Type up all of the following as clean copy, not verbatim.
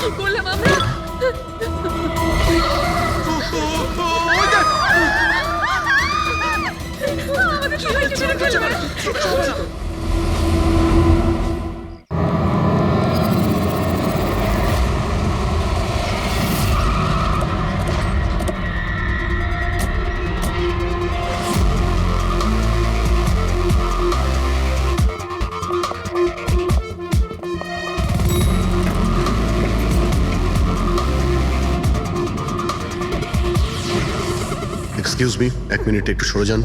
কি করলাম আমরা? আমাদের সবাইকে মেরে ফেলবে। এক্সকিউজ মি, এক মিনিট একটু সরে যান।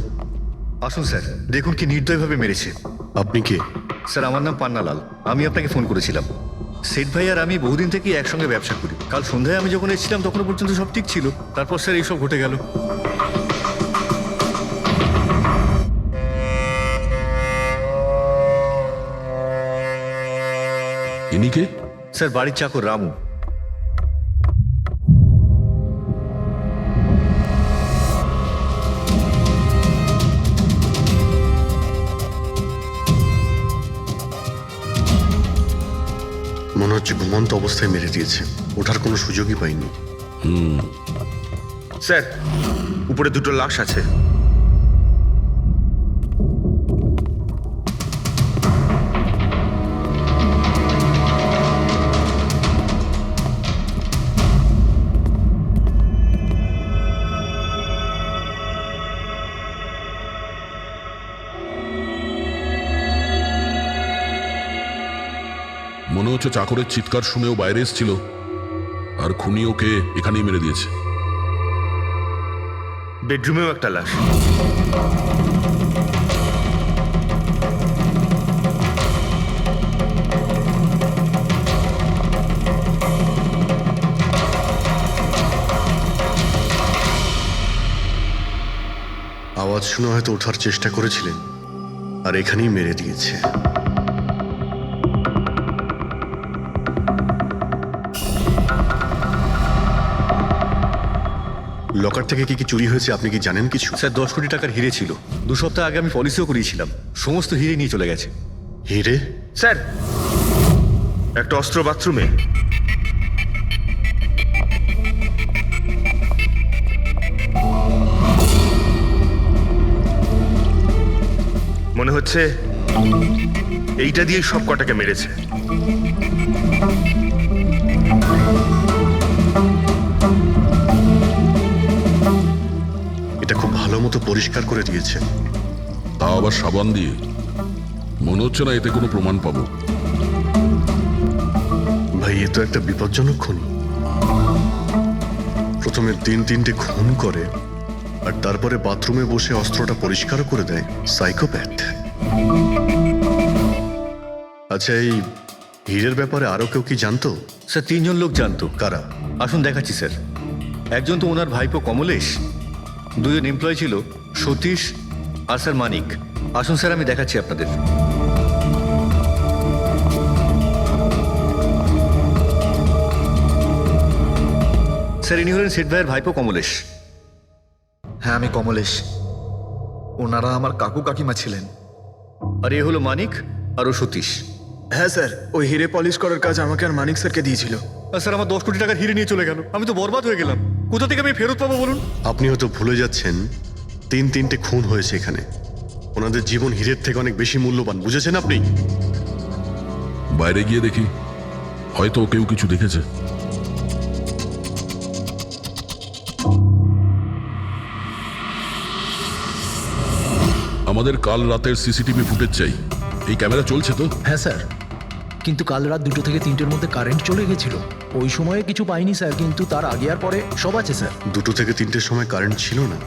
আসুন স্যার, দেখুন কি নির্দয়ভাবে মেরেছে। আপনি কে? স্যার, আমার নাম পান্নালাল। আমি আপনাকে ফোন করেছিলাম। সেট ভাই আর আমি বহুদিন থেকেই একসঙ্গে ব্যবসা করি। কাল সন্ধ্যায় আমি যখন এসেছিলাম তখনও পর্যন্ত সব ঠিক ছিল। তারপর স্যার এইসব ঘটে গেল। ইনি কে? স্যার, বাড়ির চাকর রামু। মনে হচ্ছে ঘুমন্ত অবস্থায় মেরে দিয়েছে, ওঠার কোনো সুযোগই পাইনি। স্যার, উপরে দুটো লাশ আছে। মনে হচ্ছে চাকরের চিৎকার শুনেও বাইরে এসেছিল, আর খুনি ওকে এখানেই মেরে দিয়েছে। বেডরুমেও একটা লাশ। আওয়াজ শুনে হয়তো ওঠার চেষ্টা করেছিলেন, আর এখানেই মেরে দিয়েছে। লকার থেকে কি কি চুরি হয়েছে আপনি কি জানেন কিছু? স্যার, 10 কোটি টাকার হিরে ছিল। 2 সপ্তাহ আগে আমি পলিসিও করিয়েছিলাম। সমস্ত হিরে নিয়ে চলে গেছে। হিরে? স্যার, একটা অস্ত্র বাথরুমে। মনে হচ্ছে এইটা দিয়ে সব কটাকে মেরেছে। এটা খুব ভালো মতো পরিষ্কার করে দিয়েছে। তা আবার সাবান দিয়ে। মনে হচ্ছে না এতে কোনো প্রমাণ পাবো। ভাই, এ তো একটা বিপজ্জনক খুনি। প্রথমে 3-3টে খুন করে, আর তারপরে বাথরুমে বসে অস্ত্রটা পরিষ্কার করে দেয়। সাইকোপ্যাথ। আচ্ছা, এই হীরের ব্যাপারে আরো কেউ কি জানতো? স্যার, 3 জন লোক জানতো। কারা? আসুন দেখাচ্ছি স্যার। একজন তো ওনার ভাইপো কমলেশ। 2 জন এমপ্লয় ছিল, সতীশ আর স্যার মানিক। আসুন স্যার, আমি দেখাচ্ছি আপনাদের। স্যার, ইনি হলেন সেট ভাইয়ের ভাইপো কমলেশ। হ্যাঁ, আমি কমলেশ। ওনারা আমার কাকু কাকিমা ছিলেন। আর এ হলো মানিক, আর ও সতীশ। হ্যাঁ স্যার, ওই হিরে পলিশ করার কাজ আমাকে আর মানিক স্যারকে দিয়েছিল। আর স্যার, আমার 10 কোটি টাকার হিরে নিয়ে চলে গেল। আমি তো বরবাদ হয়ে গেলাম। কোথা থেকে আমি ফেরত পাবো বলুন? আপনি হয়তো ভুলে যাচ্ছেন 3-3টে খুন হয়েছে এখানে। ওনাদের জীবন হীরের থেকে অনেক বেশি মূল্যবান, বুঝেছেন আপনি? বাইরে গিয়ে দেখি, হয়তো কেউ কিছু দেখেছে। আমাদের কাল রাতের সিসিটিভি ফুটেজ চাই। এই ক্যামেরা চলছে তো? হ্যাঁ স্যার, কিন্তু কাল রাত 2 থেকে 3টের মধ্যে কারেন্ট চলে গেছিল। ওই সময়ে কিছু পাইনি স্যার, কিন্তু তার আগে আর পরে সব আছে স্যার। 2 থেকে 3টের সময় কারেন্ট ছিল না,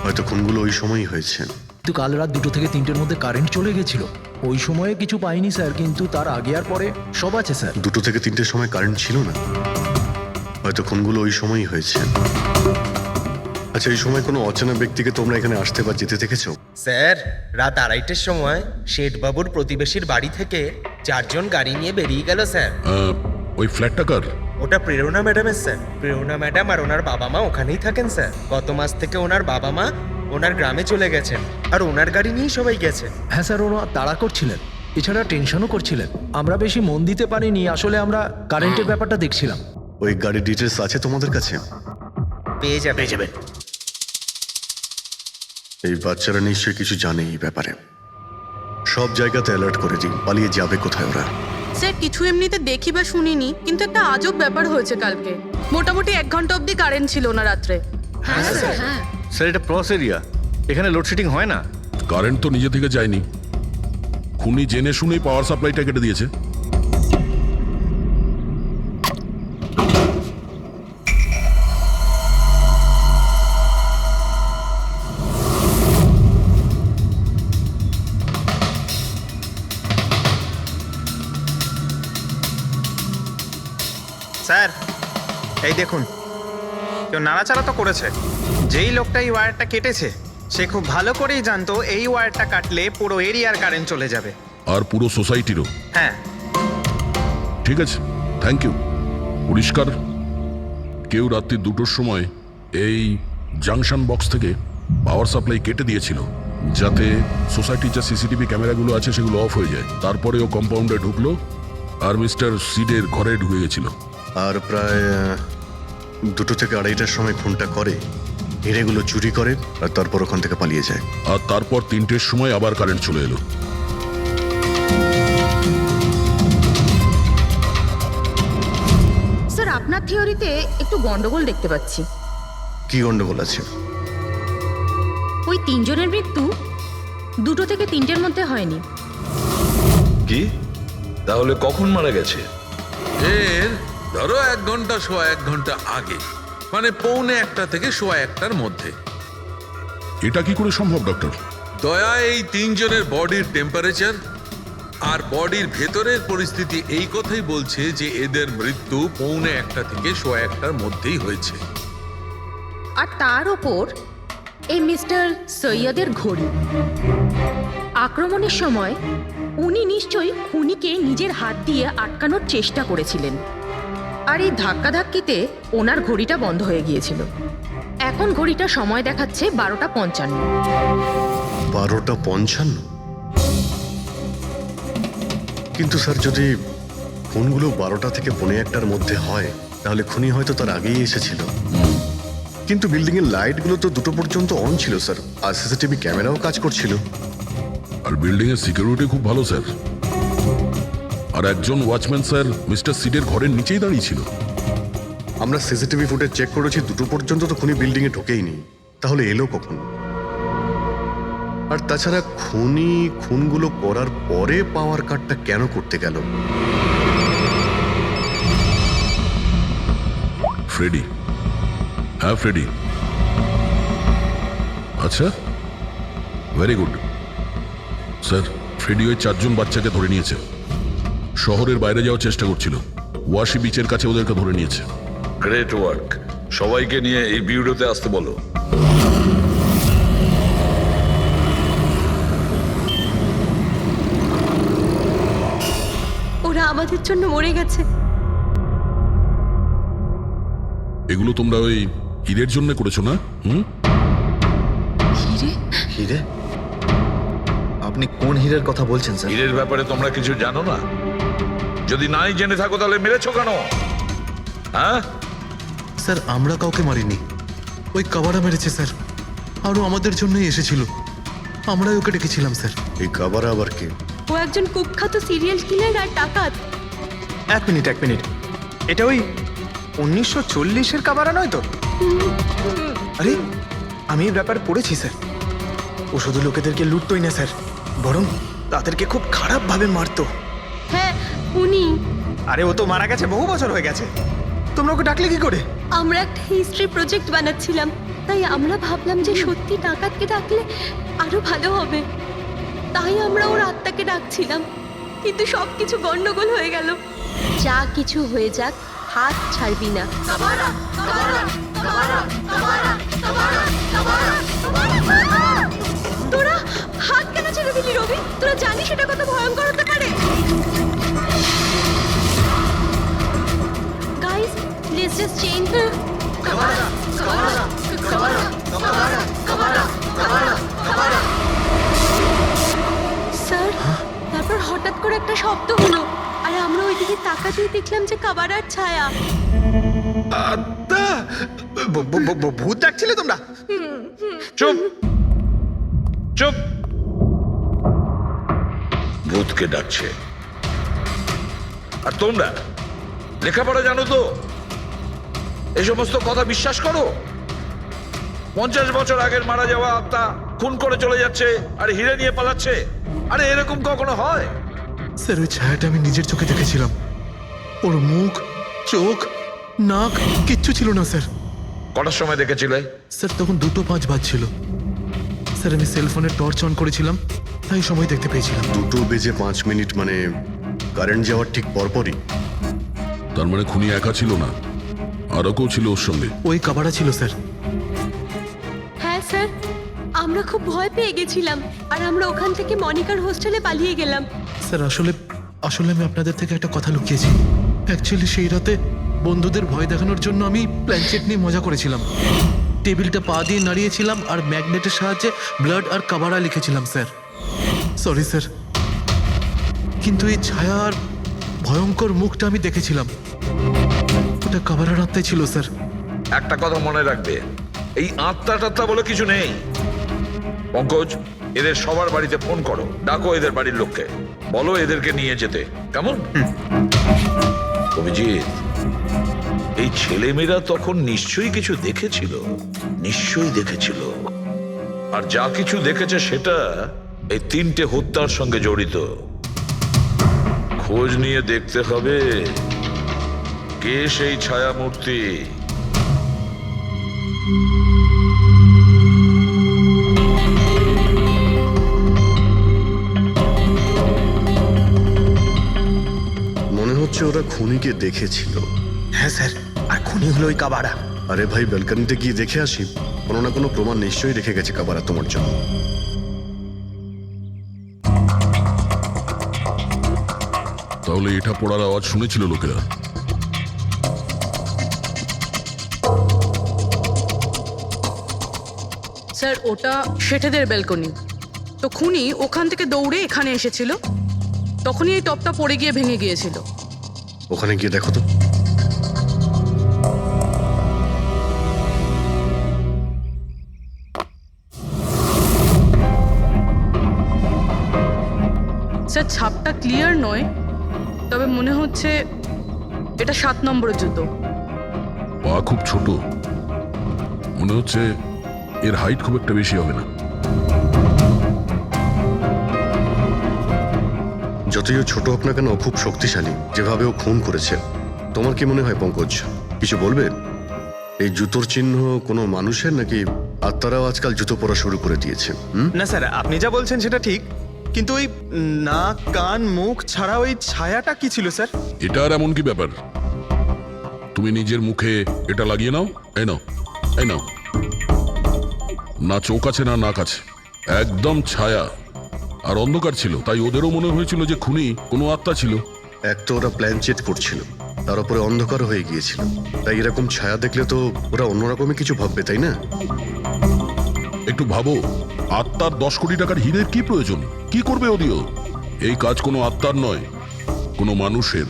হয়তো খুনগুলো ওই সময়ই হয়েছে। কিন্তু কাল রাত 2 থেকে 3টের মধ্যে কারেন্ট চলে গেছিল। ওই সময়ে কিছু পাইনি স্যার, কিন্তু তার আগে আর পরে সব আছে স্যার। 2 থেকে 3টের সময় কারেন্ট ছিল না, হয়তো খুনগুলো ওই সময়ই হয়েছে। আচ্ছা, এই সময় কোনো অচেনা ব্যক্তিকে তোমরা এখানে আসতে বা যেতে দেখেছো? স্যার, রাত 2:30টার সময় শেঠবাবুর প্রতিবেশীর বাড়ি থেকে 4 জন গাড়ি নিয়ে বেরিয়ে গেল স্যার। ওই ফ্ল্যাটটা কার? ওটা প্রেরণা ম্যাডামের স্যার। প্রেরণা ম্যাডাম আর ওনার বাবা মা ওখানেই থাকেন স্যার। গত মাস থেকে ওনার বাবা মা ওনার গ্রামে চলে গেছেন, আর ওনার গাড়ি নিয়েই সবাই গেছে। হ্যাঁ স্যার, ওরা তাড়া করছিলেন। এছাড়া টেনশনও করছিলেন। আমরা বেশি মন দিতে পারিনি, আসলে আমরা কারেন্টের ব্যাপারটা দেখছিলাম। ওই গাড়ির ডিটেলস আছে তোমাদের কাছে? পেয়ে যাবে এই বাচ্চারা নিশ্চয়ই কিছু জানে এই ব্যাপারে। সব জায়গাতে অ্যালার্ট করে দিন, পালিয়ে যাবে কোথায় ওরা। স্যার কিছু এমনিতে দেখি বা শুনিনি, কিন্তু একটা আজব ব্যাপার হয়েছে কালকে। মোটামুটি 1 ঘন্টা অবধি কারেন্ট ছিল না রাত্রে। হ্যাঁ স্যার, হ্যাঁ। স্যার এটা ক্রস এরিয়া, এখানে লোডশেডিং হয় না। কারেন্ট তো নিজে থেকে যায়নি, খুনি জেনে শুনেই পাওয়ার সাপ্লাইটা কেটে দিয়েছে। স্যার এই দেখুন, কেউ নাড়াচাড়া তো করেছে। যেই লোকটা এই ওয়্যারটা কেটেছে সে খুব ভালো করেই জানতো এই ওয়্যারটা কাটলে পুরো এরিয়ার কারেন্ট চলে যাবে। আর পুরো সোসাইটিরও। হ্যাঁ, ঠিক আছে, থ্যাংক ইউ। পরিষ্কার, কেউ রাত্রি 2টোর সময় এই জাংশন বক্স থেকে পাওয়ার সাপ্লাই কেটে দিয়েছিল, যাতে সোসাইটির যা সিসিটিভি ক্যামেরাগুলো আছে সেগুলো অফ হয়ে যায়। তারপরে ও কম্পাউন্ডে ঢুকলো আর মিস্টার সিডের ঘরে ঢুকে গেছিল। আর প্রায় 2টো থেকে 2:30টার সময় খুনটা করে, হিরেগুলো চুরি করে আর তারপর ওখান থেকে পালিয়ে যায়। আর তারপর 3টের সময় আবার কারেন্ট চলে এলো। স্যার আপনার থিওরিতে একটু গন্ডগোল দেখতে পাচ্ছি। কি গন্ডগোল আছে? ওই 3 জনের মৃত্যু 2টো থেকে 3টের মধ্যে হয়নি। কি তাহলে কখন মারা গেছে? এর ধরো 1 ঘন্টা 1 ঘন্টা আগে, মানে 1:45 থেকে 1:15টার মধ্যে। এটা কি করে সম্ভব ডক্টর? দয়া, এই 3 জনের বডির টেম্পারেচার আর বডির ভেতরের পরিস্থিতি এই কথাই বলছে যে এদের মৃত্যু 1:45 থেকে 1:15টার মধ্যেই হয়েছে। আর তার ওপর এই মিস্টার সৈয়দের ঘড়ি। আক্রমণের সময় উনি নিশ্চয়ই খুনিকে নিজের হাত দিয়ে আটকানোর চেষ্টা করেছিলেন, আর এই ধাক্কাধাক্কিতে ওনার ঘড়িটা বন্ধ হয়ে গিয়েছিল। এখন ঘড়িটা সময় দেখাচ্ছে 12:55। 12:55? কিন্তু স্যার, যদি খুনগুলো 12টা থেকে 1:15টার মধ্যে হয় তাহলে খুনি হয়তো তার আগেই এসেছিল। কিন্তু বিল্ডিং এর লাইটগুলো তো 2টো পর্যন্ত অন ছিল স্যার, আর সিসিটিভি ক্যামেরাও কাজ করছিল। আর বিল্ডিং এর সিকিউরিটি খুব ভালো স্যার। আর একজন ওয়াচম্যান স্যার মিস্টার সিডের ঘরের নিচেই দাঁড়িয়ে ছিল। আমরা সিসিটিভি ফুটেজ চেক করেছি, 2টো পর্যন্ত তো খুনি বিল্ডিং এ ঢোকেইনি। তাহলে এলো কখন? আর তাছাড়া খুনি খুনগুলো করার পরে পাওয়ার কাটটা কেন করতে গেল? ফ্রেডি। হ্যাঁ ফ্রেডি। আচ্ছা, ভেরি গুড স্যার। ফ্রেডি ওই 4 জন বাচ্চাকে ধরে নিয়েছে। শহরের বাইরে যাওয়ার চেষ্টা করছিল, ওয়াশি বিচের কাছে ওদেরকে ধরে নিয়েছে। Great work. সবাইকে নিয়ে এই বিউরোতে আসতে বলো। ওরা আমাদের জন্য মরে গেছে। এগুলো তোমরা ওই হিরের জন্য করেছো না? হিরে? আপনি কোন হীরের কথা বলছেন স্যার? হীরের ব্যাপারে তোমরা কিছু জানো না? যদি নাই জেনে থাকো তাহলে মেরেছো কেন? হ্যাঁ স্যার, আমরা কাউকে মারিনি, ওই কাবারা মেরেছে স্যার। আরও আমাদের জন্যই এসেছিল, আমরাই ওকে ডেকেছিলাম স্যার। এই কাবারা আবার কে? ও একজন কুখ্যাত সিরিয়াল কিলার আর ডাকাত। এক মিনিট, এটা ওই 1940-এর কাবারা নয় তো? আরে আমি এই ব্যাপারে পড়েছি স্যার। ও শুধু লোকেদেরকে লুটতোই না স্যার, বরং তাদেরকে খুব খারাপভাবে মারতো। হ্যাঁ উনি। আরে ও তো মারা গেছে, বহু বছর হয়ে গেছে। তোমরা ওকে ডাকলে কি করে? আমরা একটা হিস্ট্রি প্রজেক্ট বানাচ্ছিলাম, তাই আমরা ভাবলাম যে সত্যি ডাকাতকে ডাকলে আরো ভালো হবে। তাই আমরা ওর আত্মাকে ডাকছিলাম, কিন্তু সবকিছু গন্ডগোল হয়ে গেল। যা কিছু হয়ে যাক, হাত ছাড়বি না। তোরা হাত কেন ছেড়ে দিলি রবি? তোরা জানিস এটা কত ভয়ঙ্কর হতে পারে? Guys, let's just change the sir. তারপর হঠাৎ বাইরে তাকাতেই দেখলাম যে কাবারার ছায়া। আত্মা ভূত দেখছিলে তোমরা? চুপ চুপ। ভূতকে ডাকছে। আর তোমরা লেখাপড়া জানো তো? এই সমস্ত কথা বিশ্বাস করো? 50 বছর আগের মারা যাওয়া আত্মা খুন করে চলে যাচ্ছে আর হিরে নিয়ে পালাচ্ছে। আরে এরকম কখনো হয়? স্যার ওই ছায়াটা আমি নিজের চোখে দেখেছিলাম। ওর মুখ, চোখ, নাক কিচ্ছু ছিল না স্যার। কটার সময় দেখেছিলে? স্যার তখন 2:05 বাজছিল। স্যার আমি সেলফোনের টর্চ অন করেছিলাম, তাই সময় দেখতে পেয়েছিলাম। 2:05 মানে কারেন্ট যাওয়ার ঠিক পরপরই। তার মানে খুনি একা ছিল না, আরও কেউ ছিল ওর সঙ্গে। ওই কাবারা ছিল স্যার। হ্যাঁ স্যার, আমরা খুব ভয় পেয়ে গেছিলাম আর আমরা ওখান থেকে মনিকার হোস্টেলে পালিয়ে গেলাম। স্যার আসলে আমি আপনাদের থেকে একটা কথা লুকিয়েছি। অ্যাকচুয়ালি সেই রাতে বন্ধুদের ভয় দেখানোর জন্য আমি প্ল্যানচেট নিয়ে মজা করেছিলাম। টেবিলটা পা দিয়ে নাড়িয়েছিলাম আর ম্যাগনেটের সাহায্যে ব্লাড আর কাবারা লিখেছিলাম স্যার। সরি স্যার, কিন্তু এই ছায়া আর ভয়ঙ্কর মুখটা আমি দেখেছিলাম, ওটা কাবারার আত্মাই ছিল স্যার। একটা কথা মনে রাখবে, এই আত্মা টাত্মা বলে কিছু নেই। পঙ্কজ, এদের সবার বাড়িতে ফোন করো, ডাকো এদের বাড়ির লোককে, বলো এদেরকে নিয়ে যেতে। কেমন? অভিজিৎ, এই ছেলেমেয়েরা তখন নিশ্চয়ই কিছু দেখেছিল, নিশ্চয়ই দেখেছিল। আর যা কিছু দেখেছে সেটা এই 3টে হত্যার সঙ্গে জড়িত। খোঁজ নিয়ে দেখতে হবে কে সেই ছায়ামূর্তি। মনে হচ্ছে ওরা খুনিকে দেখেছিল। হ্যাঁ স্যার, আর খুনি হলো ওই কাবারা। আরে ভাই, ব্যালকনিতে গিয়ে দেখে আসি। কোনো না কোনো প্রমাণ নিশ্চয়ই রেখে গেছে কাবারা তোমার জন্য। তাহলে এটা পড়ার আওয়াজ শুনেছিল লোকেরা। স্যার ওটা শেঠেদের ব্যালকনি। তো খুনি ওখান থেকে দৌড়ে এখানে এসেছিল, তখনই এই টপটা পড়ে গিয়ে ভেঙে গিয়েছিল। ওখানে গিয়ে দেখো তো। স্যার ছাপটা ক্লিয়ার নয়, তবে মনে হচ্ছে এটা 7 নম্বরের জুতো। পা খুব ছোট, মনে হচ্ছে এর হাইট খুব একটা বেশি হবে না। যতই ও ছোট হোক না কেন, ও খুব শক্তিশালী। যেভাবে ও খুন করেছে, তোমার কি মনে হয় পঙ্কজ? কিছু বলবে? এই জুতোর চিহ্ন কোনো মানুষের, নাকি আত্মারাও আজকাল জুতো পরা শুরু করে দিয়েছে? না স্যার, আপনি যা বলছেন সেটা ঠিক, কিন্তু ওই নাক, কান, মুখ ছাড়া ওই ছায়াটা কি ছিল স্যার? এটা আর এমন কি ব্যাপার? তুমি নিজের মুখে এটা লাগিয়ে নাও। এই নাও, এই নাও। না চোখ আছে না নাক আছে, একদম ছায়া। আর অন্ধকার ছিল, তাই ওদেরও মনে হয়েছিল যে খুনি কোনো আত্মা ছিল। এক তো ওরা প্ল্যানচেট করছিল, তার উপরে অন্ধকার হয়ে গিয়েছিল, তাই এরকম ছায়া দেখলে তো ওরা অন্যরকমই কিছু ভাববে, তাই না? একটু ভাবো, আত্মার 10 কোটি টাকার হীরের কি প্রয়োজন? কি করবে ওদিও? এই কাজ কোনো আত্মার নয়, কোনো মানুষের।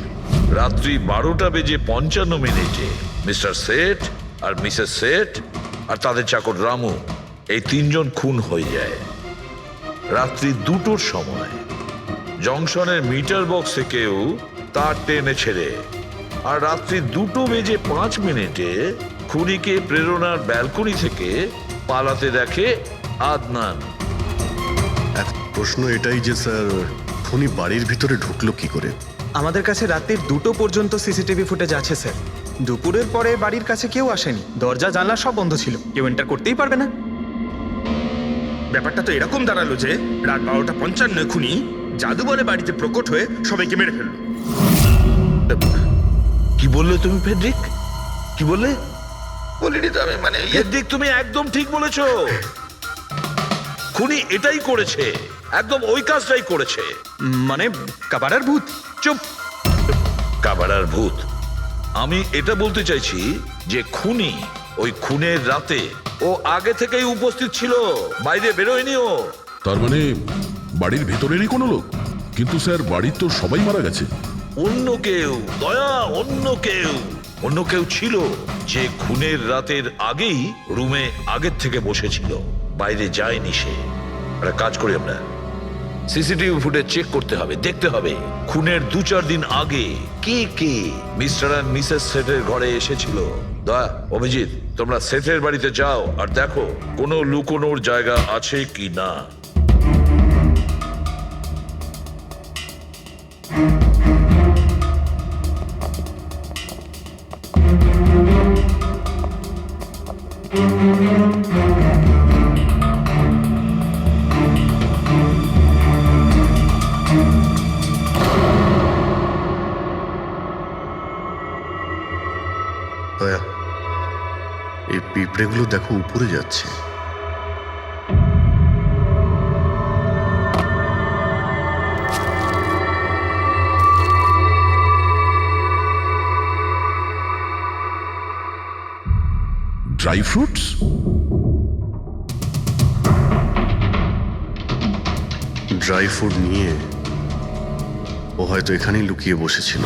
রাত্রি 12:55 মিস্টার সেঠ আর মিসেস সেঠ আর তাদের চাকর রামু, এই 3 জন খুন হয়ে যায় রাত্রি 2টোর সময়। জংশনের মিটার বক্সে কেউ তার টেনে ছেড়ে। আর রাত্রি 2:05 খুনিকে প্রেরণার ব্যালকনি থেকে পালাতে দেখে আদনান। এক প্রশ্ন এটাই যে স্যার, খুনি বাড়ির ভিতরে ঢুকলো কি করে? আমাদের কাছে রাত্রির 2টো পর্যন্ত সিসিটিভি ফুটেজ আছে স্যার। দুপুরের পরে বাড়ির কাছে কেউ আসেনি, দরজা জানলা সব বন্ধ ছিল, কেউ এন্টার করতেই পারবে না। ব্যাপারটা তো এরকম দাঁড়ালো যে রাত 12:55 খুনি জাদু বলে বাড়িতে প্রকট হয়ে সবাইকে মেরে ফেললো। কি বললে তুমি ফেডরিক? কি বললে? বলিনি তো আমি, মানে ফেডরিক, তুমি একদম ঠিক বলেছো। খুনি এটাই করেছে, একদম ওই কাজটাই করেছে। মানে কাবারার ভূত? চুপ! কাবারার ভূত? আমি এটা বলতে চাইছি যে খুনি ওই খুনের রাতে ও আগে থেকেই উপস্থিত ছিল, বাইরে বেরোয়নি ও। তার মানে বাড়ির ভেতরেরই কোনো লোক? কিন্তু স্যার বাড়ির তো সবাই মারা গেছে। অন্য কেউ, দয়া, অন্য কেউ ছিল যে খুনের রাতের আগেই রুমে আগের থেকে বসেছিল, বাইরে যায়নি সে। একটা কাজ করি আমরা, সিসিটিভি ফুটেজ চেক করতে হবে, দেখতে হবে খুনের 2-4 দিন আগে কে কে মিস্টার অ্যান্ড মিসেস সেটের ঘরে এসেছিল। দয়া, অভিজিৎ, তোমরা সেটের বাড়িতে যাও আর দেখো কোনো লুকোনোর জায়গা আছে কি না। দয়া, এই পিঁপড়েগুলো দেখো উপরে যাচ্ছে। Dry fruits? ড্রাই ফ্রুট নিয়ে ও হয়তো এখানেই লুকিয়ে বসেছিল।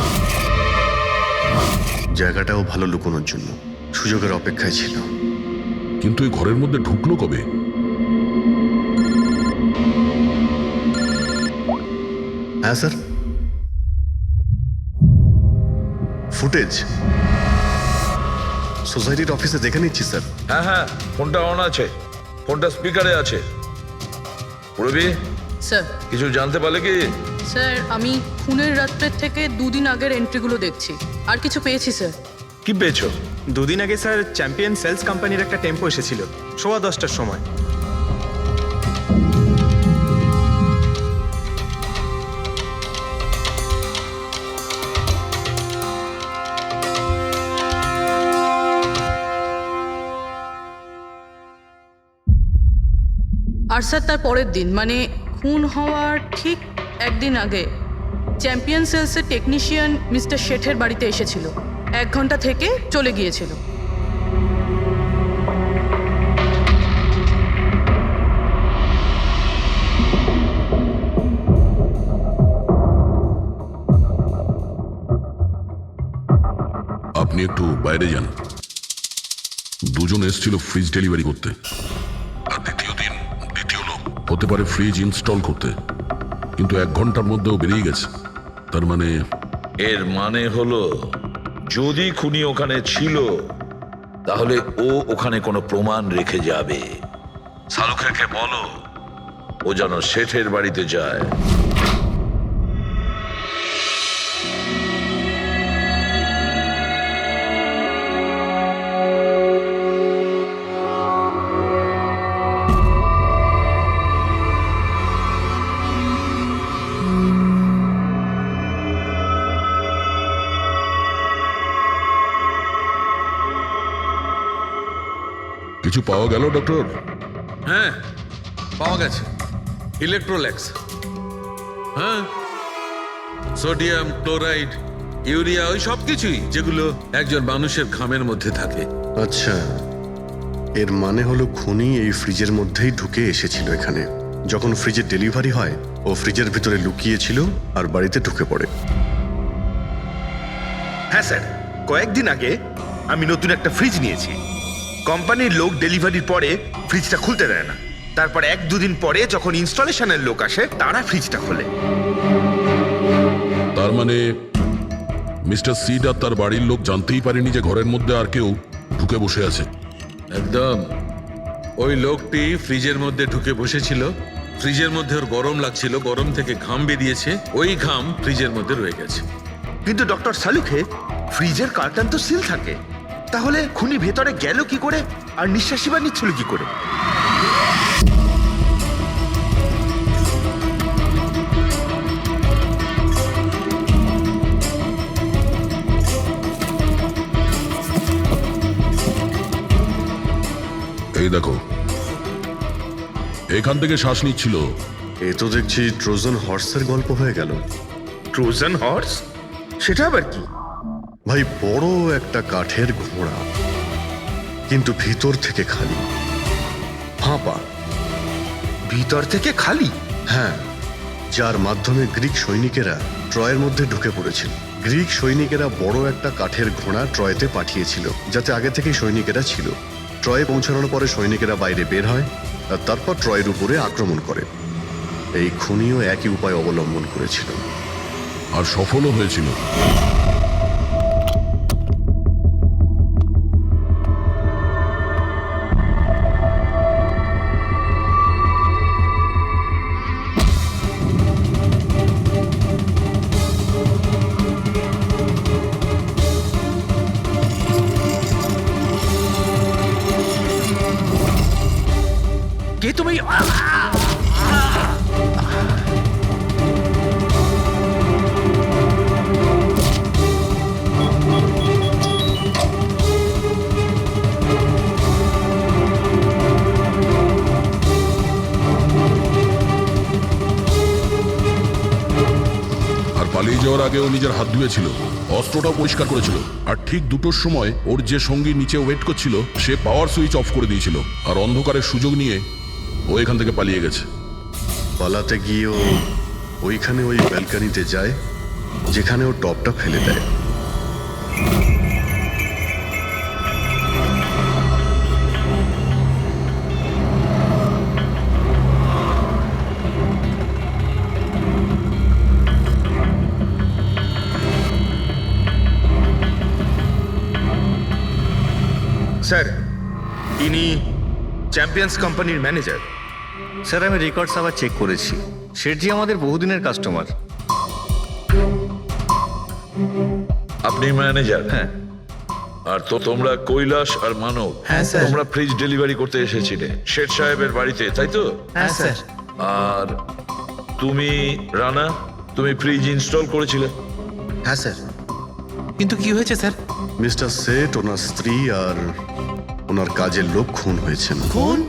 জায়গাটাও ভালো লুকোনোর জন্য সুযোগের অপেক্ষায় ছিল। কিন্তু এই ঘরের মধ্যে ঢুকলো কবে? হ্যাঁ স্যার, ফুটেজ সোসাইটির অফিসে দেখে নিচ্ছি স্যার। হ্যাঁ হ্যাঁ, ফোনটা অন আছে, ফোনটা স্পিকারে আছে। পুরবি স্যার, কিছু জানতে পারলে কি? স্যার আমি খুনের রাত্রের থেকে 2 দিন আগের এন্ট্রিগুলো দেখছি, আর কিছু পেয়েছি স্যার। কি পেয়েছো? 2 দিন আগে স্যার চ্যাম্পিয়ন সেলস কোম্পানির একটা টেম্পো এসেছিল 10:15টার সময়। আর স্যার তার পরের দিন মানে খুন হওয়ার ঠিক 1 দিন আগে চ্যাম্পিয়ন সেলসের টেকনিশিয়ান মিস্টার শেঠের বাড়িতে এসেছিল, 1 ঘন্টা থেকে চলে গিয়েছিল। আপনি একটু বাইরে যান। দুজন এসেছিল ফ্রিজ ডেলিভারি করতে, আর দ্বিতীয় লোক হতে পারে ফ্রিজ ইনস্টল করতে, কিন্তু 1 ঘন্টার মধ্যেও বেরিয়ে গেছে। তার মানে এর মানে হলো যদি খুনি ওখানে ছিল তাহলে ও ওখানে কোনো প্রমাণ রেখে যাবে। শালুখেরকে বলো ও যেন শেঠের বাড়িতে যায়। কিছু পাওয়া গেল ডক্টর? হ্যাঁ, পাওয়া গেছে ইলেকট্রোল্যাক্স। হ্যাঁ, সোডিয়াম ক্লোরাইড, ইউরিয়া, ওই সব কিছুই যেগুলো একজন মানুষের ঘামের মধ্যে থাকে। আচ্ছা, এর মানে হলো খুনি এই ফ্রিজের মধ্যেই ঢুকে এসেছিল এখানে। যখন ফ্রিজের ডেলিভারি হয় ও ফ্রিজের ভিতরে লুকিয়েছিল আর বাড়িতে ঢুকে পড়ে। হ্যাঁ স্যার, কয়েকদিন আগে আমি নতুন একটা ফ্রিজ নিয়েছি। কোম্পানির লোক ডেলিভারির পরে ফ্রিজটা খুলতে দেয় না। তারপর 1-2 দিন পরে যখন ইনস্টলেশনের লোক আসে তারা ফ্রিজটা খোলে। তার মানে মিস্টার সিড আর তার বাড়ির লোক জানতেই পারেনি যে ঘরের মধ্যে আর কেউ ঢুকে বসে আছে। একদম, ওই লোকটি ফ্রিজের মধ্যে ঢুকে বসেছিল, ফ্রিজের মধ্যে ওর গরম লাগছিল, গরম থেকে ঘাম বেরিয়েছে, ওই ঘাম ফ্রিজের মধ্যে রয়ে গেছে। কিন্তু ডক্টর শালুখে, ফ্রিজের কার্টন তো সিল থাকে, তাহলে খুনি ভেতরে গেল কি করে আর নিঃশ্বাসই বা নিচ্ছিল কি করে? এই দেখো, এখান থেকে শ্বাস নিচ্ছিল। এ তো দেখছি ট্রোজান হর্সের গল্প হয়ে গেল। Trojan horse? সেটা আবার কি? ভাই, বড় একটা কাঠের ঘোড়া, কিন্তু ভিতর থেকে খালি, ফাঁপা। ভিতর থেকে খালি? হ্যাঁ, যার মাধ্যমে গ্রিক সৈনিকেরা ট্রয়ের মধ্যে ঢুকে পড়েছিল। গ্রিক সৈনিকেরা বড় একটা কাঠের ঘোড়া ট্রয়েতে পাঠিয়েছিল, যাতে আগে থেকেই সৈনিকেরা ছিল। ট্রয়ে পৌঁছানোর পরে সৈনিকেরা বাইরে বের হয় আর তারপর ট্রয়ের উপরে আক্রমণ করে। এই খুনিও একই উপায় অবলম্বন করেছিল আর সফলও হয়েছিল। কে তুমি? আর পালিয়ে যাওয়ার আগে ও নিজের হাত ধুয়েছিল, অস্ত্রটাও পরিষ্কার করেছিল। আর ঠিক 2টোর সময় ওর যে সঙ্গী নিচে ওয়েট করছিল সে পাওয়ার সুইচ অফ করে দিয়েছিল, আর অন্ধকারের সুযোগ নিয়ে ও এখান থেকে পালিয়ে গেছে। পালাতে গিয়ে ও ওইখানে ওই ব্যালকানিতে যায় যেখানে ও টপটা ফেলে দেয়। স্যার, ইনি চ্যাম্পিয়ন্স কোম্পানির ম্যানেজার। স্যার আমি রেকর্ডস আবার চেক করেছি, শেঠজি আমাদের বহুদিনের কাস্টমার। আপনি ম্যানেজার? হ্যাঁ। আর তো তোমরা কৈলাস আর মানব, হ্যাঁ, স্যার। তোমরা ফ্রিজ ডেলিভারি করতে এসেছিলে শেঠ সাহেবের বাড়িতে, তাই তো? হ্যাঁ স্যার। আর তুমি রানা, তুমি ফ্রিজ ইনস্টল করেছিলে? হ্যাঁ স্যার। কিন্তু কি হয়েছে স্যার? মিস্টার সেট, ওনার স্ত্রী আর ওনার কাজের লোক খুন হয়েছেন। কোন?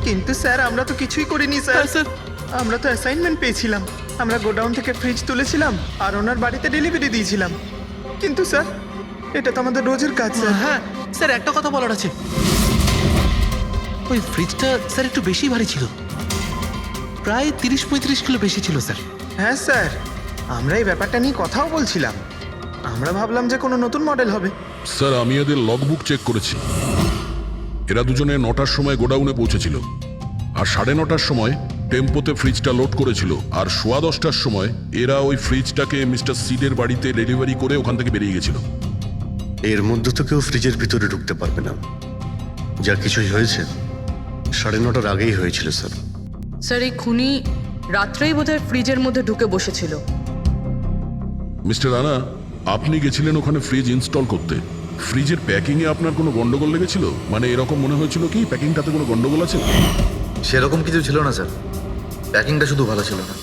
কিন্তু স্যার আমরা তো কিছুই করিনি স্যার। স্যার আমরা তো অ্যাসাইনমেন্ট পেয়েছিলাম, আমরা গোডাউন থেকে ফ্রিজ তুলেছিলাম আর ওনার বাড়িতে ডেলিভারি দিয়েছিলাম। কিন্তু স্যার এটা তো আমাদের রোজের কাজ স্যার। হ্যাঁ স্যার, একটা কথা বলার আছে। ওই ফ্রিজটা স্যার একটু বেশি ভারী ছিল, প্রায় 30-35 কিলো বেশি ছিল স্যার। হ্যাঁ স্যার, আমরা এই ব্যাপারটা নিয়ে কথাও বলছিলাম। আমরা ভাবলাম যে কোনো নতুন মডেল হবে। স্যার আমি এদের লগবুক চেক করেছি, এরা দুজনে 9টার সময় গোডাউনে পৌঁছেছিল, আর 9:30টার সময় টেম্পোতে ফ্রিজটা লোড করেছিল, আর 10:15টার সময় এরা ওই ফ্রিজটাকে মিস্টার সিডের বাড়িতে ডেলিভারি করে ওখান থেকে বেরিয়ে গেছিল। এর মধ্যে তো কেউ ফ্রিজের ভিতরে ঢুকতে পারবে না। যা কিছুই হয়েছে 9:30টার আগেই হয়েছিল স্যার। স্যার এই খুনি রাত্রেই বোধহয় ফ্রিজের মধ্যে ঢুকে বসেছিল। মিস্টার রানা, আপনি গেছিলেন ওখানে ফ্রিজ ইনস্টল করতে, ফ্রিজের প্যাকিংয়ে আপনার কোনো গন্ডগোল লেগেছিল? মানে এরকম মনে হয়েছিল কি প্যাকিংটাতে কোনো গন্ডগোল আছে? সেরকম কিছু ছিল না স্যার, প্যাকিংটা শুধু ভালো ছিল না,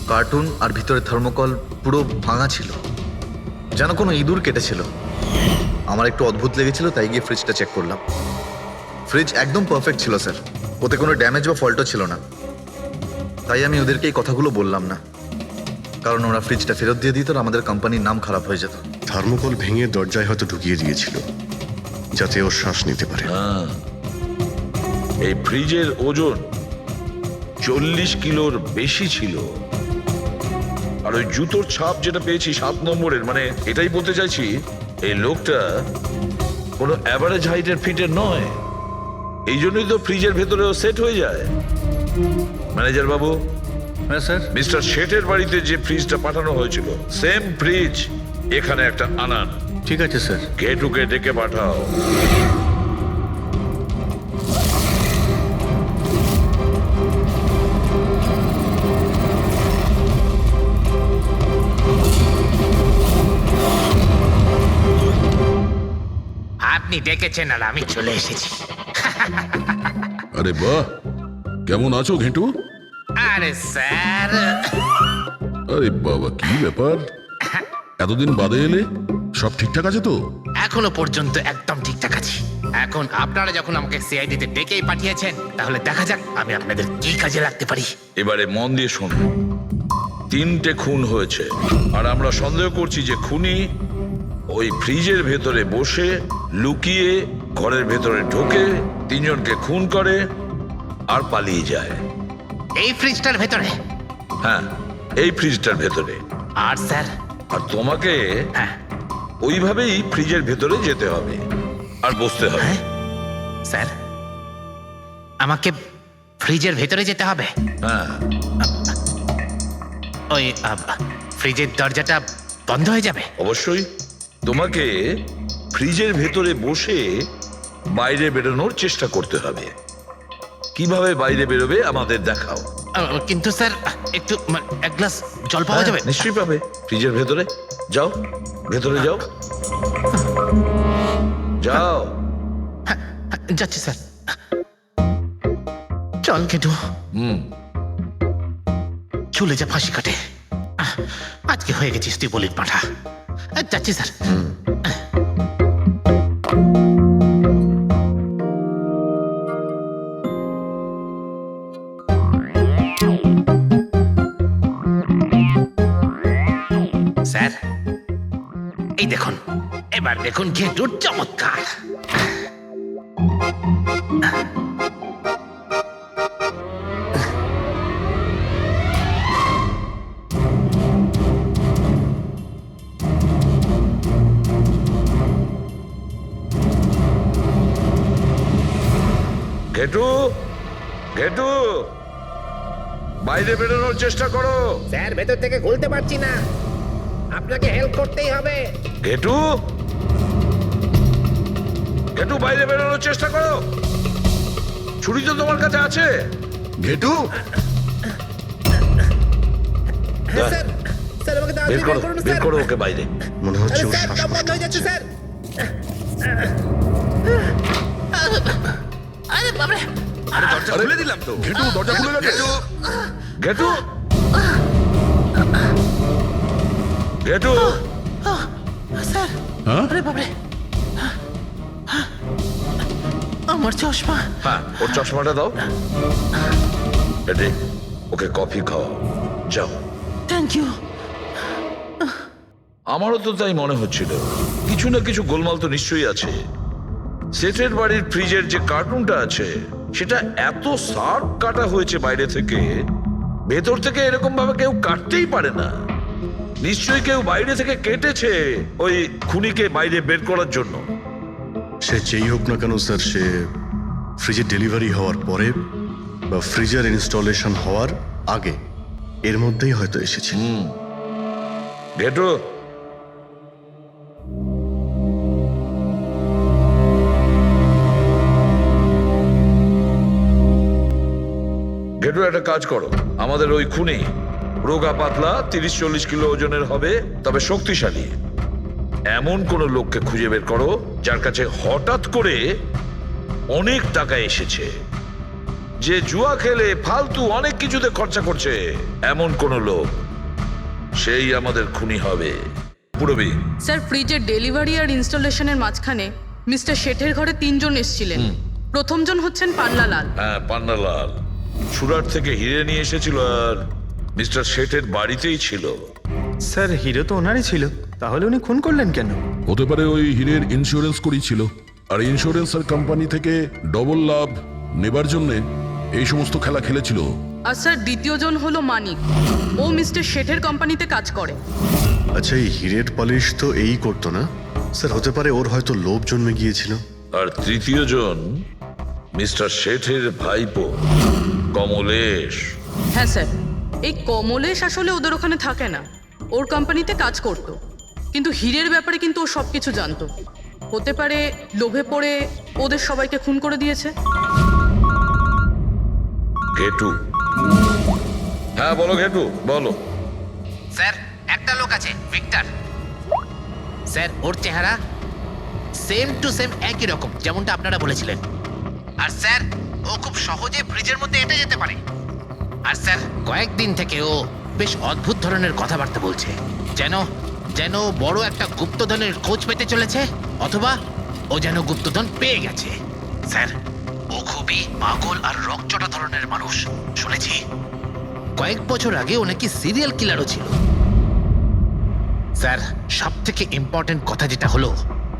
কার্টুন আর ভিতরে থার্মোকল পুরো ভাঙা ছিল, যেন কোনো ইঁদুর কেটেছিল। আমার একটু অদ্ভুত লেগেছিল, তাই গিয়ে ফ্রিজটা চেক করলাম। ফ্রিজ একদম পারফেক্ট ছিল স্যার, ওতে কোনো ড্যামেজ বা ফল্টও ছিল না। তাই আমি ওদেরকে এই কথাগুলো বললাম না, কারণ ওরা ফ্রিজটা ফেরত দিয়ে দিত আর আমাদের কোম্পানির নাম খারাপ হয়ে যেত। থার্মোকল ভেঙে দরজায় হয়তো ঢুকিয়ে দিয়েছিল যাতে ও শ্বাস নিতে পারে। এই ফ্রিজের ওজন 40 কিলোর বেশি ছিল। আর ওই জুতোর ছাপ যেটা পেয়েছি 7 নম্বরের, মানে এটাই বলতে চাইছি এই লোকটা কোনো অ্যাভারেজ হাইটের ফিটের নয়। এই জন্যই তো ফ্রিজের ভেতরেও সেট হয়ে যায়। ম্যানেজার বাবু, হ্যাঁ স্যার। মিস্টার শেঠের বাড়িতে যে ফ্রিজটা পাঠানো হয়েছিল সেম ফ্রিজ এখানে একটা আনান। ঠিক আছে স্যার। গেটুকে ডেকে পাঠাও। আপনি ডেকেছেন আর আমি চলে এসেছি। আরে বাহ, কেমন আছো ঘেঁটু? আরে স্যার, আরে বাবা, কি ব্যাপার, এতদিন বাদে এলে? সব ঠিকঠাক আছে তো? এখনো পর্যন্ত একদম ঠিকঠাক আছি। এখন আপনারা যখন আমাকে সিআইডিতে ডেকেই পাঠিয়েছেন, তাহলে দেখা যাক আমি আপনাদের কি কাজে লাগতে পারি। এবারে মন দিয়ে শুনুন। 3টে খুন হয়েছে, আর আমরা সন্দেহ করছি যে খুনি ওই ফ্রিজের ভেতরে বসে লুকিয়ে ঘরের ভেতরে ঢোকে, 3 জনকে খুন করে আর পালিয়ে যায়। এই ফ্রিজটার ভেতরে? হ্যাঁ, এই ফ্রিজটার ভেতরে। আর স্যার আর তোমাকে ওইভাবেই ফ্রিজের ভেতরে যেতে হবে আর বসতে হবে। স্যার আমাকে ফ্রিজের ভেতরে যেতে হবে? হ্যাঁ, ওই ফ্রিজের দরজাটা বন্ধ হয়ে যাবে? অবশ্যই। তোমাকে ফ্রিজের ভেতরে বসে বাইরে বেরোনোর চেষ্টা করতে হবে। কিভাবে বাইরে বেরোবে আমাদের দেখাও। কিন্তু স্যার একটু এক গ্লাস জল পাওয়া যাবে? নিশ্চয়ই পাবে। ফ্রিজের ভেতরে যাও, ভেতরে যাও, যাও। যাচ্ছি স্যার। চল কেটু, চলে যা ফাঁসি কাটে। আজকে হয়ে গেছিস তুই বলির পাঠা। যাচ্ছি স্যার। স্যার এই দেখুন, এবার দেখুন ঘেটুর চমৎকার। ঘেটু, ঘেটু, বাইরে বেরোনোর চেষ্টা করো। স্যার ভেতর থেকে খুলতে পারছি না, আপনাকে হেল্প করতেই হবে। ঘেটু, ঘেটু, বাইরে বেরোনোর চেষ্টা করো। ছুরি তো তোমার কাছে আছে। ঘেটু, স্যার স্যার আমাকে বের করো, বের করো ওকে বাইরে। মনে হচ্ছে ওর স্যার শ্বাসকষ্ট বন্ধ হয়ে যাচ্ছে হচ্ছে। স্যার। আরে বাবারে, দরজা খুলে দিলাম তো। ঘেটু, দরজা খুলে গেছে। ঘেটু, ঘেটু, স্যার আরে বাবারে, আমার চশমা। হ্যাঁ, ওর চশমাটা দাও। এটি ওকে কফি খাওয়াও, যাও। Thank you. আমারও তো তাই মনে হচ্ছিল, কিছু না কিছু গোলমাল তো নিশ্চয়ই আছে। সেটের বাড়ির ফ্রিজের যে কার্টুনটা আছে সেটা এত শার্প কাটা হয়েছে বাইরে থেকে, ভেতর থেকে এরকম ভাবে কেউ কাটতেই পারে না। নিশ্চয়ই কেউ বাইরে থেকে কেটেছে ওই খুনিকে বাইরে বের করার জন্য। সে যেই হোক না কেন স্যার, সে ফ্রিজের ডেলিভারি হওয়ার পরে বা ফ্রিজার ইনস্টলেশন হওয়ার আগে এর মধ্যেই হয়তো এসেছে। ঘেটু, ঘেটু, একটা কাজ করো। আমাদের ওই খুনি রোগা পাতলা 30-40 কিলো ওজনের হবে, তবে শক্তিশালী। এমন কোন লোককে খুঁজে বের করো যার কাছে হঠাৎ করে অনেক টাকা এসেছে, যে জুয়া খেলে ফালতু অনেক কিছুতে খরচা করছে। এমন কোন লোক, সেই আমাদের খুনি হবে। পুরবি, স্যার ফ্রিজের ডেলিভারি আর ইনস্টলেশনের মাঝখানে মিস্টার শেঠের ঘরে 3 জন এসেছিলেন। প্রথমজন হচ্ছেন পান্নালাল। হ্যাঁ, পান্নালাল সুরাট থেকে হিরে নিয়ে এসেছিল আর মিস্টার শেঠের বাড়িতেই ছিল। স্যার হিরো তো ওনারই ছিল, তাহলে উনি খুন করলেন কেন? হতে পারে ওই হীরের ইন্স্যুরেন্স করেছিল, আর ইন্স্যুরেন্সের কোম্পানি থেকে ডবল লাভ নেবার জন্য এই সমস্ত খেলা খেলেছিল। আর স্যার দ্বিতীয়জন হলো মানিক, ও মিস্টার শেঠের কোম্পানিতে কাজ করে। আচ্ছা, এই হিরের পালিশ তো এই করতো না স্যার? হতে পারে ওর হয়তো লোভ জন্মে গিয়েছিল। আর তৃতীয় জন মিস্টার শেঠের ভাইপো কমলেশ। হ্যাঁ স্যার, এই কমলেশ আসলে ওদের ওখানে থাকে না, ওর কোম্পানিতে কাজ করত। কিন্তু হীরের ব্যাপারে কিন্তু ও সব কিছু জানতো। হতে পারে লোভে পড়ে ওদের সবাইকে খুন করে দিয়েছে। ঘেটু, হ্যাঁ বলো ঘেটু, বলো। স্যার একটা লোক আছে, ভিক্টর। স্যার ওর চেহারা সেম টু সেম একই রকম যেমনটা আপনারা বলেছিলেন। আর স্যার ও খুব সহজে ফ্রিজের মধ্যে এঁটে যেতে পারে। আর স্যার কয়েকদিন থেকে ও বেশ অদ্ভুত ধরনের কথাবার্তা বলছে, যেন যেন বড় একটা গুপ্তধনের খোঁজ পেতে চলেছে, অথবা ও যেন গুপ্তধন পেয়ে গেছে। স্যার ও খুবই পাগল আর রকচটা ধরনের মানুষ। শুনেছি কয়েক বছর আগে ও নাকি সিরিয়াল কিলারও ছিল। স্যার সব থেকে ইম্পর্টেন্ট কথা যেটা হলো,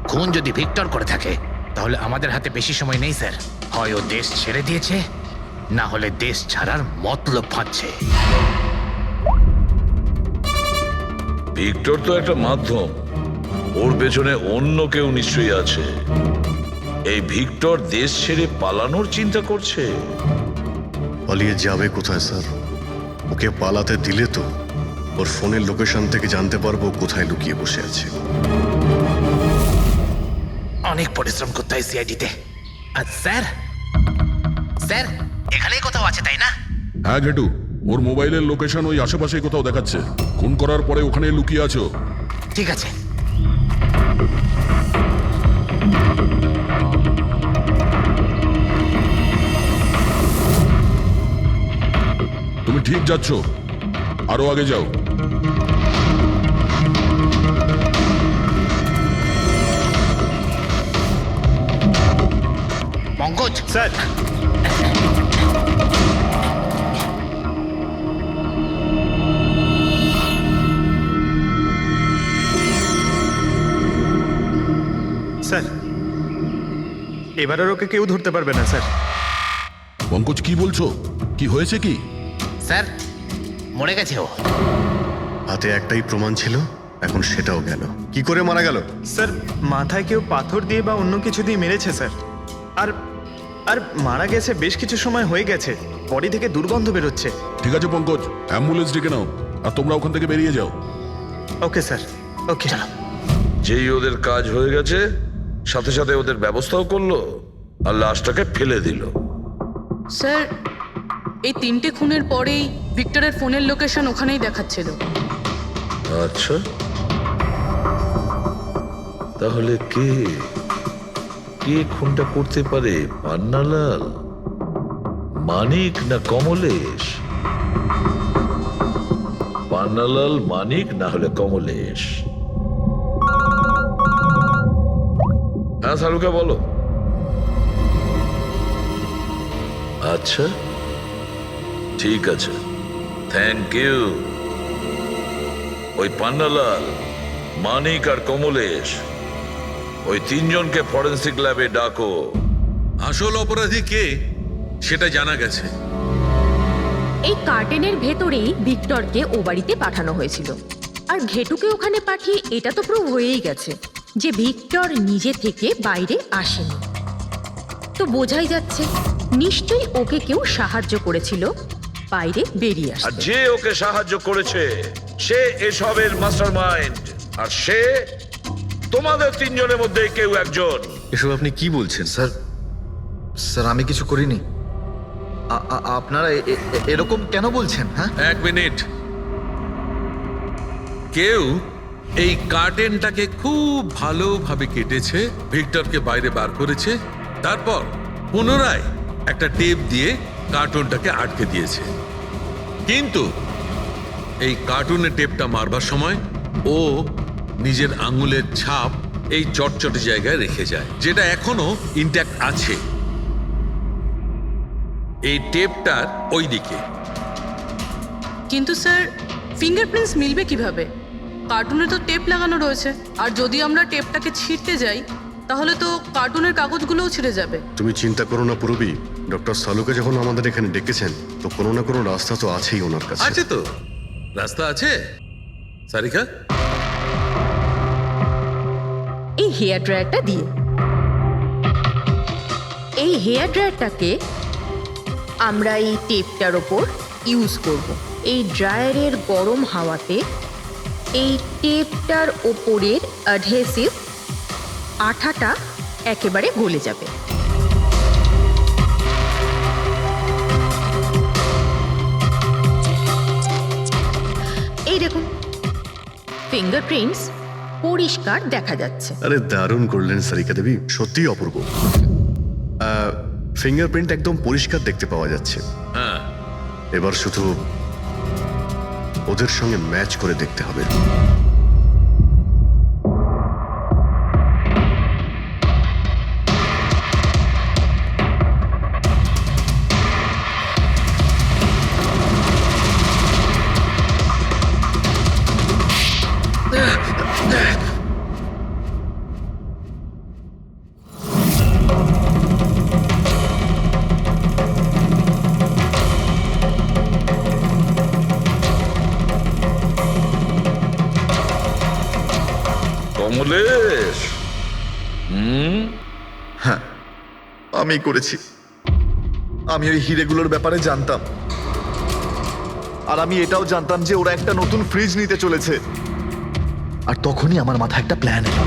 খুন যদি ভিক্টর করে থাকে তাহলে আমাদের হাতে বেশি সময় নেই স্যার। হয় ও দেশ ছেড়ে দিয়েছে, না হলে দেশ ছাড়ার মতলব ভাবছে। ভিক্টর তো একটা মাধ্যম, ওর পেছনে অন্য কেউ নিশ্চয়ই আছে। এই ভিক্টর দেশ ছেড়ে পালানোর চিন্তা করছে। পালিয়ে যাবে কোথায় স্যার? ওকে পালাতে দিলে তো ওর ফোনের লোকেশন থেকে জানতে পারবো কোথায় লুকিয়ে বসে আছে। অনেক পরিশ্রম করতে হয় সিআইডিতে। আর স্যার, স্যার এখানেই কোথাও আছে তাই না? হ্যাঁ ঘেটু, ওর মোবাইলের লোকেশন ওই আশেপাশে কোথাও দেখাচ্ছে। খুন করার পরে ওখানে লুকিয়ে আছো। ঠিক আছে। তুমি ঠিক যাচ্ছ, আরো আগে যাও। পঙ্কজ, স্যার, স্যার এবার আর ওকে কেউ ধরতে পারবে না স্যার। পঙ্কজ কি বলছো? কি হয়েছে কি? স্যার মরে গেছে ও। হাতে একটাই প্রমাণ ছিল, এখন সেটাও গেল। কি করে মারা গেল? স্যার মাথায় কেউ পাথর দিয়ে বা অন্য কিছু দিয়ে মেরেছে স্যার। আর আর মারা গেছে বেশ কিছু সময় হয়ে গেছে, বডি থেকে দুর্গন্ধ বেরোচ্ছে। ঠিক আছে পঙ্কজ, অ্যাম্বুলেন্স ডেকে নাও আর তোমরা ওখান থেকে বেরিয়ে যাও। ওকে স্যার, ওকে। যেই ওদের কাজ হয়ে গেছে, সাথে সাথে ওদের ব্যবস্থাও করলো আর লাশটাকে ফেলে দিল। স্যার এই 3টে খুনের পরেই ভিক্টরের ফোনের লোকেশন ওখানেই দেখাচ্ছিল। আচ্ছা, তাহলে কে কে খুনটা করতে পারে? পান্নালাল, মানিক না কমলেশ? পান্নালাল, মানিক না হলে কমলেশ। হ্যাঁ সালুকা বলো। আচ্ছা ঠিক আছে, থ্যাংক ইউ। ওই পান্নালাল, মানিক আর কমলেশ, ওই 3 জনকে ফরেন্সিক ল্যাবে ডাকো। আসল অপরাধী কে সেটা জানা গেছে। এই কার্টেনের ভেতরেই ভিক্টরকে ও বাড়িতে পাঠানো হয়েছিল, আর ঘেটুকে ওখানে পাঠিয়ে এটা তো প্রুভ হয়েই গেছে যে ভিক্টর নিজে থেকে বাইরে আসেনি। তো বোঝাই যাচ্ছে নিশ্চয়ই ওকে কেউ সাহায্য করেছিল বাইরে বেরিয়ে আর আসতে। যে ওকে সাহায্য করেছে সে এসবের মাস্টারমাইন্ড, আর সে তোমাদের 3 জনের মধ্যে কেউ একজন। এসব আপনি কি বলছেন? স্যার, স্যার আমি কিছু করিনি। আপনারা এরকম কেন বলছেন? হ্যাঁ, 1 মিনিট। কেউ এই কার্টেনটাকে খুব ভালোভাবে কেটেছে, ভিক্টরকে বাইরে বার করেছে, তারপর পুনরায় একটা টেপ দিয়ে কার্টুনটাকে আটকে দিয়েছে। কিন্তু এই কার্টুনের টেপটা মারবার সময় ও নিজের আঙুলের ছাপ এই চটচটে জায়গায় রেখে যায়, যেটা এখনো ইনট্যাক্ট আছে। এই টেপটার ওই দিকে। কিন্তু স্যার ফিঙ্গারপ্রিন্টস মিলবে কিভাবে? কার্টুনে তো টেপ লাগানো রয়েছে, আর যদি আমরা টেপটাকে ছিঁড়তে যাই তাহলে তো কার্টুনের কাগজগুলোও ছিঁড়ে যাবে। তুমি চিন্তা করো না পুরবি, ডক্টর সালুকে যখন আমাদের এখানে ডেকেছেন তো কোনো না কোনো রাস্তা তো আছেই ওনার কাছে। আছে তো, রাস্তা আছে। সারিকা, এই হেয়ার ড্রায়ারটা দিয়ে, এই হেয়ার ড্রায়ারটাকে আমরা এই টেপটার ওপর ইউজ করব। এই ড্রায়ারের গরম হাওয়াতে এই টেপটার ওপরের অ্যাডহেসিভ আঠাটা একেবারে গলে যাবে। এই দেখুন, ফিঙ্গারপ্রিন্টস পরিষ্কার দেখা যাচ্ছে। আরে দারুণ করলেন সারিকা দেবী, সত্যিই অপূর্ব। ফিঙ্গারপ্রিন্ট একদম পরিষ্কার দেখতে পাওয়া যাচ্ছে। হ্যাঁ, এবার শুধু ওদের সঙ্গে ম্যাচ করে দেখতে হবে। কমলেশ হ্যাঁ, আমি করেছি। আমি ওই হিরেগুলোর ব্যাপারে জানতাম, আর আমি এটাও জানতাম যে ওরা একটা নতুন ফ্রিজ নিতে চলেছে। আর তখনই আমার মাথায় একটা প্ল্যান এলো।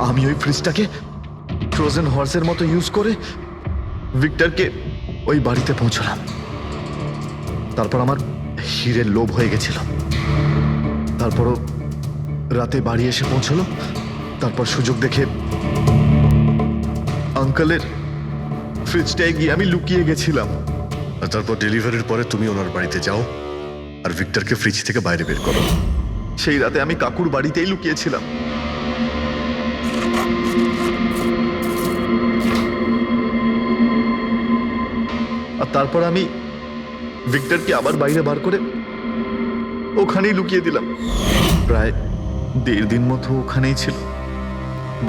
আমি ওই ফ্রিজটাকে ফ্রোজেন হর্সের মতো ইউজ করে ভিক্টরকে ওই বাড়িতে পৌঁছলাম। তারপর আমার হিরের লোভ হয়ে গেছিল। তারপরও রাতে বাড়ি এসে পৌঁছলো। তারপর সুযোগ দেখে আঙ্কেলের ফ্রিজটায় গিয়ে আমি লুকিয়ে গেছিলাম। আর তারপর ডেলিভারির পরে তুমি ওনার বাড়িতে যাও আর ভিক্টরকে ফ্রিজ থেকে বাইরে বের করো। সেই রাতে আমি কাকুর বাড়িতেই লুকিয়েছিলাম। আর তারপর আমি ভিক্টরকে আবার বাইরে বার করে ওখানেই লুকিয়ে দিলাম। প্রায় 1.5 দিন মতো ওখানেই ছিল।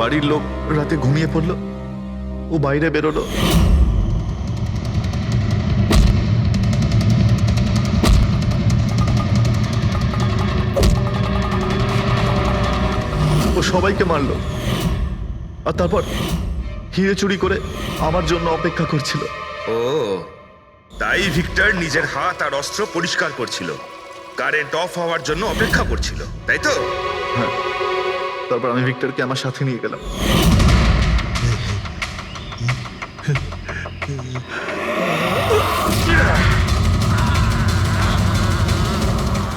বাড়ির লোক রাতে ঘুমিয়ে পড়লো, ও বাইরে বেরোলো। ও সবাইকে মারলো, আর তারপর হিরে চুরি করে আমার জন্য অপেক্ষা করছিল। ও তাই ভিক্টর নিজের হাত আর অস্ত্র পরিষ্কার করছিল, কারেন্ট অফ হওয়ার জন্য অপেক্ষা করছিল, তাই তো? হ্যাঁ, তারপর আমি ভিক্টরকে আমার সাথে নিয়ে গেলাম।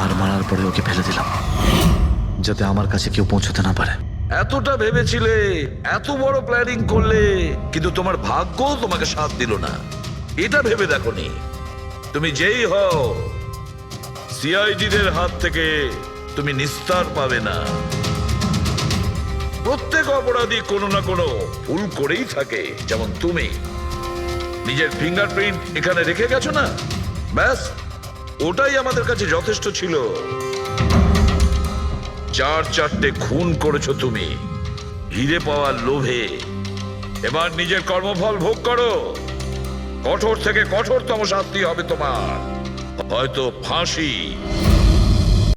আর মারার পরে ওকে ফেলে দিলাম, যাতে আমার কাছে কেউ পৌঁছতে না পারে। এতটা ভেবেছিলে, এত বড় প্ল্যানিং করলে, কিন্তু তোমার ভাগ্য তোমাকে সাথ দিল না। এটা ভেবে দেখোনি তুমি যেই হও সিআইডিদের হাত থেকে তুমি নিস্তার পাবে না। প্রত্যেক অপরাধী কোনো না কোনো ভুল করেই থাকে। যেমন তুমি নিজের ফিঙ্গারপ্রিন্ট এখানে রেখে গেছো না, ব্যাস ওটাই আমাদের কাছে যথেষ্ট ছিল। 4 খুন করেছো তুমি হিরে পাওয়ার লোভে। এবার নিজের কর্মফল ভোগ করো। কঠোর থেকে কঠোরতম শাস্তি হবে তোমার, হয়তো ফাঁসি।